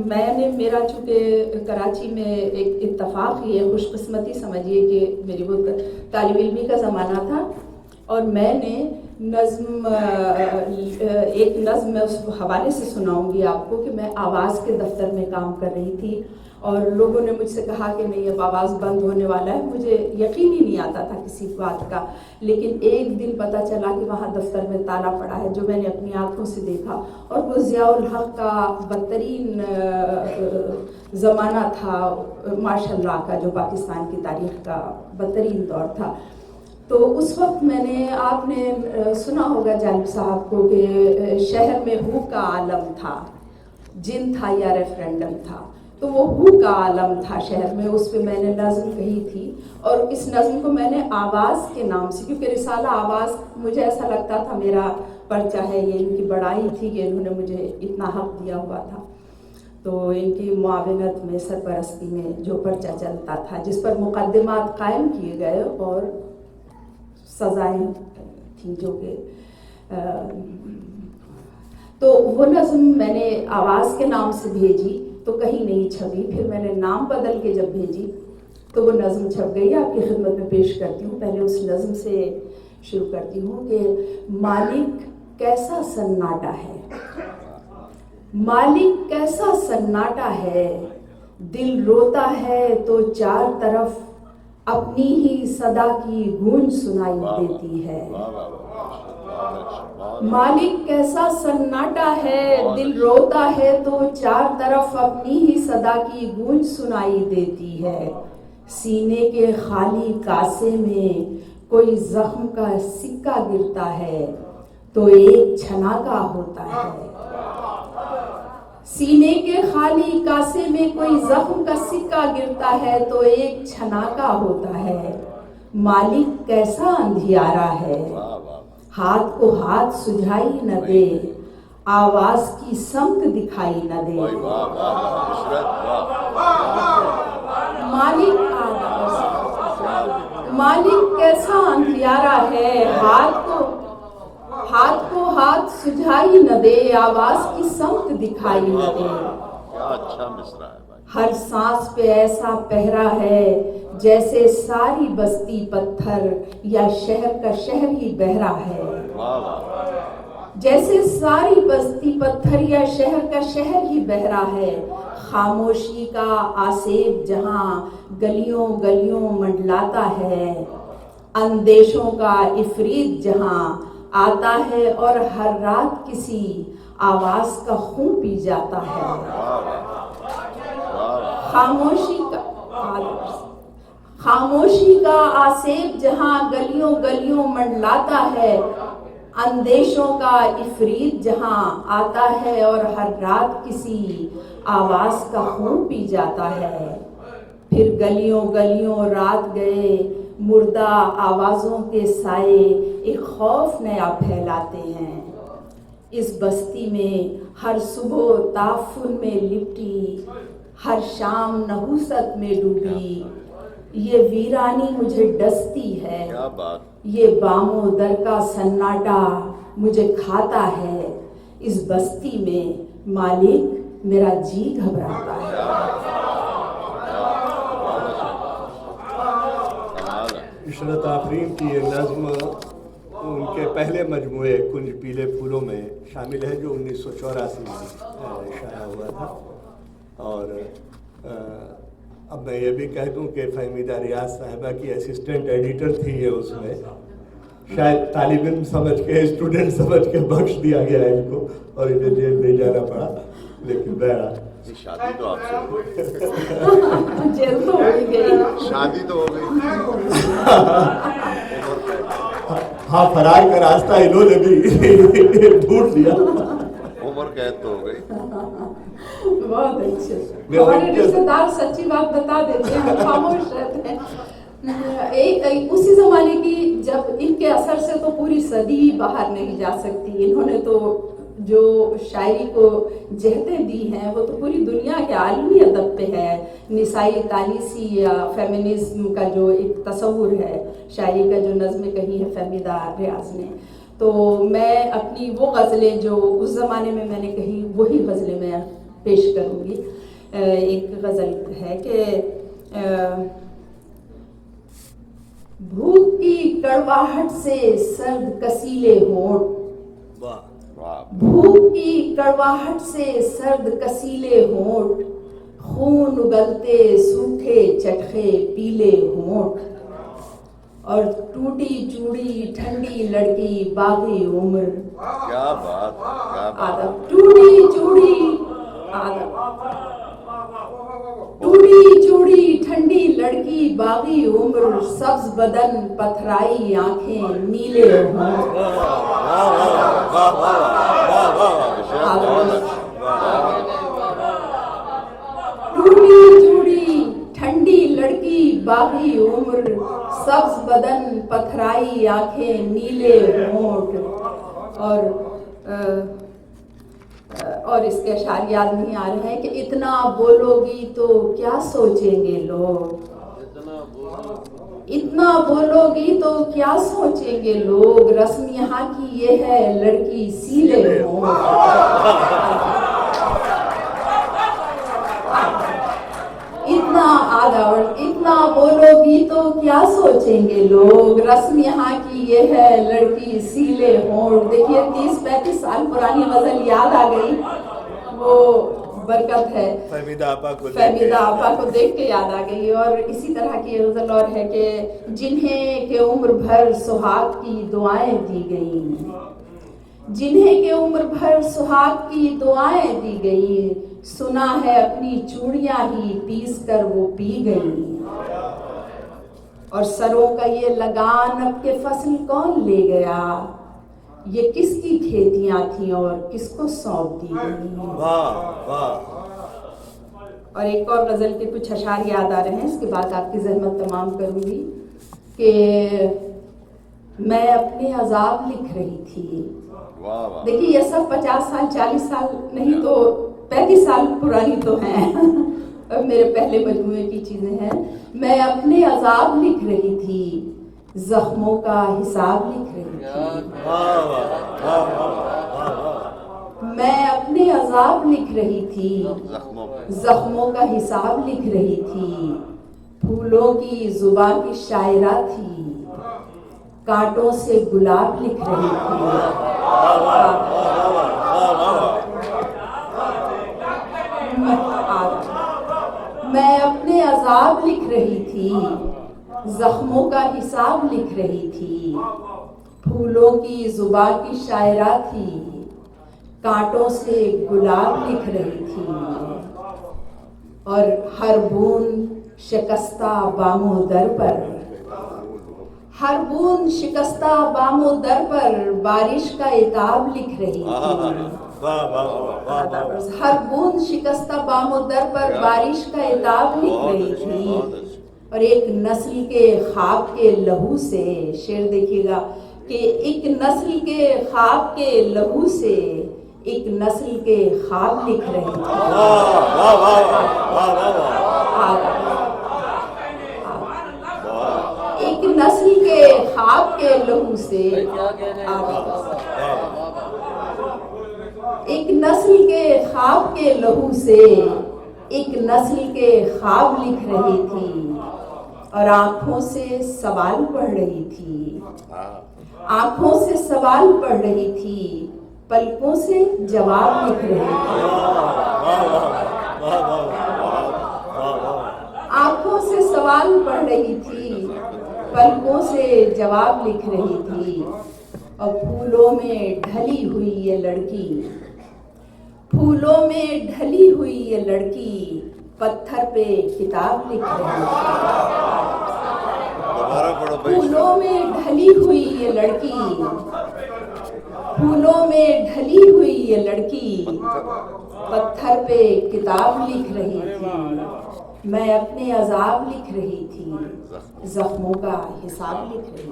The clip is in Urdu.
میں نے میرا چونکہ کراچی میں ایک اتفاق یہ خوش قسمتی سمجھیے کہ میری وہ طالب علمی کا زمانہ تھا اور میں نے نظم ایک نظم میں اس حوالے سے سناؤں گی آپ کو کہ میں آواز کے دفتر میں کام کر رہی تھی اور لوگوں نے مجھ سے کہا کہ نہیں اب آواز بند ہونے والا ہے. مجھے یقین ہی نہیں آتا تھا کسی بات کا, لیکن ایک دن پتہ چلا کہ وہاں دفتر میں تالا پڑا ہے جو میں نے اپنی آنکھوں سے دیکھا, اور وہ ضیاء الحق کا بدترین زمانہ تھا ماشاء اللہ کا, جو پاکستان کی تاریخ کا بدترین دور تھا. تو اس وقت میں نے, آپ نے سنا ہوگا جانب صاحب کو کہ شہر میں ہو کا عالم تھا, جن تھا یا ریفرینڈم تھا, تو وہ ہو کا عالم تھا شہر میں. اس پہ میں نے نظم کہی تھی اور اس نظم کو میں نے آواز کے نام سے, کیونکہ رسالہ آواز مجھے ایسا لگتا تھا میرا پرچہ ہے, یہ ان کی بڑائی تھی کہ انہوں نے مجھے اتنا حق دیا ہوا تھا. تو ان کی معاونت میں, سرپرستی میں جو پرچہ چلتا تھا جس پر مقدمات قائم کیے گئے اور سزائیں تھیں جو کہ تو وہ نظم میں نے آواز کے نام سے بھیجی تو کہیں نہیں چھپی. پھر میں نے نام بدل کے جب بھیجی تو وہ نظم چھپ گئی. آپ کی خدمت میں پیش کرتی ہوں. پہلے اس نظم سے شروع کرتی ہوں کہ مالک کیسا سناٹا ہے, مالک کیسا سناٹا ہے, دل روتا ہے تو چار طرف اپنی ہی صدا کی گونج سنائی دیتی ہے. مالک کیسا سناٹا ہے, دل روتا ہے تو چار طرف اپنی ہی صدا کی گونج سنائی دیتی ہے. سینے کے خالی کاسے میں کوئی زخم کا سکہ گرتا ہے تو ایک چھناکا ہوتا ہے. سینے کے خالی کاسے میں کوئی زخم کا سکہ گرتا ہے تو ایک چھناکا ہوتا ہے. مالک کیسا اندھیارا ہے, ہاتھ کو ہاتھ سجھائی نہ دے, آواز کی سمت دکھائی نہ دے. مالک کیسا اندھیارا ہے, ہاتھ کو ہاتھ سجھائی نہ دے, آواز کی سمت دکھائی نہ دے. ہر سانس پہ ایسا پہرا ہے جیسے ساری بستی پتھر یا شہر کا شہر ہی بہرا ہے. جیسے ساری بستی پتھر یا شہر کا شہر ہی بہرا ہے. خاموشی کا آسیب جہاں گلیوں گلیوں منڈلاتا ہے, اندیشوں کا افریت جہاں آتا ہے اور ہر رات کسی آواز کا خون پی جاتا ہے. خاموشی کا آسیب جہاں گلیوں گلیوں منڈلاتا ہے, اندیشوں کا افریت جہاں آتا ہے اور ہر رات کسی آواز کا خون پی جاتا ہے. پھر گلیوں گلیوں رات گئے مردہ آوازوں کے سائے ایک خوف نیا پھیلاتے ہیں. اس بستی میں ہر صبح تعفن میں لپٹی, ہر شام نحوست میں ڈوبی, یہ ویرانی مجھے ڈستی ہے, یہ بام و در کا سناٹا مجھے کھاتا ہے. اس بستی میں مالک میرا جی گھبراتا ہے. عشرت آفرین کی یہ نظم ان کے پہلے مجموعے کنج پیلے پھولوں میں شامل ہے جو 1984 میں شائع ہوا تھا. اور اب میں یہ بھی کہہ دوں کہ فہمیدہ ریاض صاحبہ کی اسسٹنٹ ایڈیٹر تھی یہ, اس میں شاید طالب علم سمجھ کے, اسٹوڈنٹ سمجھ کے بخش دیا گیا ہے ان کو اور انہیں جیل نہیں جانا پڑا. لیکن بہرحال شادی تو آپ سے جیل تو ہو ہی گئی, شادی تو ہو گئی. ہاں, فرار کا راستہ انہوں نے بھی ڈھونڈ لیا. عمر قید تو ہو گئی. بہت اچھے, ہمارے رشتے دار سچی بات بتا دیتے ہیں, ہم خاموش رہتے ہیں. ایک اسی زمانے کی, جب ان کے اثر سے تو پوری صدی باہر نہیں جا سکتی. انہوں نے تو جو شاعری کو جہتیں دی ہیں وہ تو پوری دنیا کے عالمی ادب پہ ہے. نسائی تانیسی یا فیمنزم کا جو ایک تصور ہے شاعری کا, جو نظمیں کہی ہے فہمیدہ ریاض نے, تو میں اپنی وہ غزلیں جو اس زمانے میں نے کہی وہی غزلیں میں پیش کروں گی. ایک غزل ہے کہ بھوک کی کڑواہٹ سے سرد کسیلے ہونٹ، بھوک کی کڑواہٹ سے سرد کسیلے ہونٹ، خون اگلتے سوکھے چٹخے پیلے ہونٹ، اور ٹوٹی چوڑی ٹھنڈی لڑکی باغی عمر. کیا بات، کیا بات. آدم ٹوٹی چوڑی، آدم ٹوٹی چوڑی ٹھنڈی لڑکی باغی عمر، سبز بدن پتھرائی آنکھیں نیلے ہونٹ. ٹوٹی چوڑی ٹھنڈی لڑکی باغی عمر، سبز بدن پتھرائی آنکھیں نیلے ہونٹ. اور اس کے اشعار یاد نہیں آ رہے ہیں کہ اتنا بولو گی تو کیا سوچیں گے لوگ، اتنا بولو گی تو کیا سوچیں گے لوگ، رسم یہاں کی یہ ہے لڑکی سیلے ہونٹ. اتنا بولو گی تو کیا سوچیں گے لوگ، رسم یہاں کی یہ ہے لڑکی سیلے ہونٹ. دیکھیے 30-35 سال پرانی غزل یاد آ گئی، وہ برکت ہے. فہمیدہ آپا کو دیکھ کے یاد آ گئی. اور اسی طرح کی غزل اور ہے کہ جنہیں کہ عمر بھر سہاگ کی دعائیں دی گئیں، جنہیں کہ عمر بھر سہاگ کی دعائیں دی گئیں، سنا ہے اپنی چوڑیاں ہی پیس کر وہ پی گئی. اور سروں کا یہ لگان اب کے فصل کون لے گیا، یہ کس کی کھیتیاں تھیں اور کس کو سونپ دی گئی. اور ایک اور غزل کے کچھ اشعار یاد آ رہے ہیں، اس کے بعد آپ کی زحمت تمام کروں گی. کہ میں اپنے عذاب لکھ رہی تھی. دیکھیے یہ سب 50 سال 40 سال نہیں تو 35 سال پرانی تو ہیں. میرے پہلے مجموعے کی چیزیں ہیں. میں اپنے عذاب لکھ رہی تھی، زخموں کا حساب لکھ رہی تھی. میں اپنے عذاب لکھ رہی تھی، زخموں کا حساب لکھ رہی تھی. پھولوں کی زبان کی شاعرہ تھی، کانٹوں سے گلاب لکھ رہی تھی. میں اپنے عذاب لکھ رہی تھی، زخموں کا حساب لکھ رہی تھی. پھولوں کی زبان کی شاعرہ تھی، کانٹوں سے گلاب لکھ رہی تھی. اور ہر بوند شکستہ بام و در پر، ہر بوند شکستہ بام و در پر بارش کا عتاب لکھ رہی تھی. ہر بوند شکستہ بام و در پر بارش کا عتاب لکھ رہی تھی. اور ایک نسل کے خواب کے لہو سے، شعر دیکھیے گا کہ ایک نسل کے خواب کے لہو سے ایک نسل کے خواب لکھ رہی تھی. ایک نسل کے خواب کے لہو سے، ایک نسل کے خواب کے لہو سے ایک نسل کے خواب لکھ رہی تھی. اور آنکھوں سے سوال پڑھ رہی تھی، آنکھوں سے سوال پڑھ رہی تھی، پلکوں سے جواب لکھ رہی تھی. آنکھوں سے سوال پڑھ رہی تھی، پلکوں سے جواب لکھ رہی تھی. اور پھولوں میں ڈھلی ہوئی یہ لڑکی، پھولوں میں ڈھلی ہوئی یہ لڑکی پتھر پہ کتاب لکھ رہی تھی. پھولوں میں ڈھلی ہوئی یہ لڑکی، پھولوں میں ڈھلی ہوئی یہ لڑکی پتھر پہ کتاب لکھ رہی تھی. میں اپنے عذاب لکھ رہی تھی، زخموں کا حساب لکھ رہی تھی.